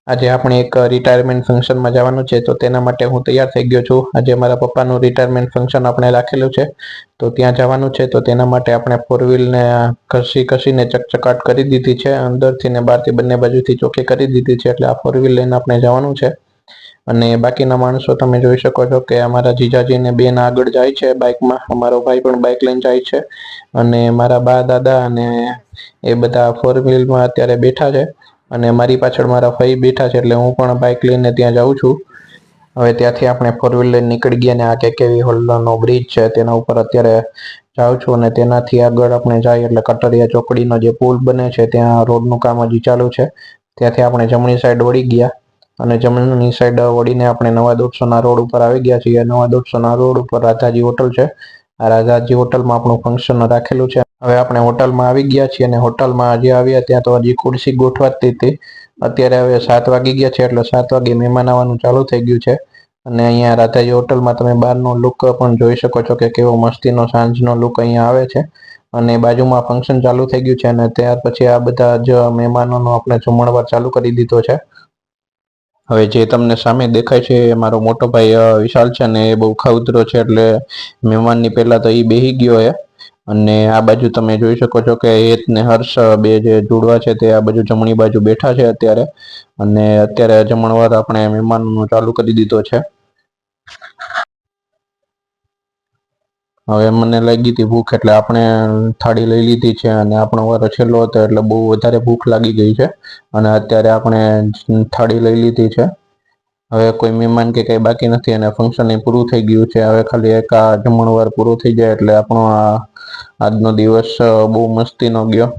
આજે આપણે એક રિટાયરમેન્ટ ફંક્શનમાં જવાનું છે, તો તેના માટે હું તૈયાર થઈ ગયો છું. આજે મારા પપ્પાનું રિટાયરમેન્ટ ફંક્શન આપણે રાખેલું છે, તો ત્યાં જવાનું છે. તો તેના માટે આપણે ફોર વ્હીલને ઘસીને ચકચકાટ કરી દીધી છે, અંદરથી ને બહારથી બંને બાજુથી ચોખ્ખી કરી દીધી છે. એટલે આ ફોર વ્હીલ લઈને આપણે જવાનું છે. અને બાકીના માણસો તમે જોઈ શકો છો કે અમારા જીજાજી ને બેન આગળ જાય છે બાઇકમાં, અમારો ભાઈ પણ બાઇક લઈને જાય છે, અને મારા બા દાદા અને એ બધા ફોર વ્હીલમાં અત્યારે બેઠા છે. અને મારી પાછળ મારા ભાઈ બેઠા છે, એટલે હું પણ બાઇક લઈને ત્યાં જાઉં છું. હવે ત્યાંથી આપણે ફોર વ્હીલ લઈને નીકળી ગયા ને આ કેકેવી હોલ્ડરનો બ્રિજ છે તેના ઉપર અત્યારે જાઉં છું. અને તેનાથી આગળ આપણે જાય એટલે કટરિયા ચોકડીનો જે પુલ બને છે ત્યાં રોડનું કામ હજી ચાલુ છે. ત્યાંથી આપણે જમણી સાઈડ વળી ગયા અને જમણી સાઈડ વળીને આપણે નવા 150ના રોડ ઉપર આવી ગયા છીએ. નવા 150ના રોડ ઉપર રાધાજી હોટલ છે. આ રાધાજી હોટલમાં આપણું ફંક્શન રાખેલું છે. હવે આપણે હોટલમાં આવી ગયા છીએ અને હોટલમાં હજી આવ્યા ત્યાં તો હજી ખુરશી ગોઠવાતી હતી. અત્યારે હવે 7 વાગી ગયા છે, એટલે 7 વાગે મહેમાન આવવાનું ચાલુ થઈ ગયું છે. અને અહીંયા રાધાજી હોટલમાં તમે બહારનો લુક પણ જોઈ શકો છો કે કેવો મસ્તીનો સાંજનો લુક અહીંયા આવે છે. અને બાજુમાં ફંક્શન ચાલુ થઈ ગયું છે અને ત્યાર પછી આ બધા જ મહેમાનોનો આપણે જમણવાર ચાલુ કરી દીધો છે. હવે જે તમને સામે દેખાય છે એ મારો મોટો ભાઈ વિશાલ છે, ને એ બહુ ખાઉતરો છે, એટલે મહેમાનની પહેલા તો એ બેહી ગયો છે. અને આ બાજુ તમે જોઈ શકો છો કે હેત ને હર્ષ બે જે જોડવા છે તે આ બાજુ જમણી બાજુ બેઠા છે અત્યારે. અને અત્યારે જમણવાર આપણે મહેમાનોનો ચાલુ કરી દીધો છે. હવે મને લાગી હતી ભૂખ, એટલે આપણે થાળી લઈ લીધી છે અને આપણો વારો છેલ્લો હતો એટલે બહુ વધારે ભૂખ લાગી ગઈ છે. અને અત્યારે આપણે થાળી લઈ લીધી છે. હવે કોઈ મહેમાન કે કંઈ બાકી નથી અને ફંક્શન એ પૂરું થઈ ગયું છે. હવે ખાલી એક આ જમણવાર પૂરું થઈ જાય એટલે આપણો આજનો દિવસ બહુ મસ્તીનો ગયો.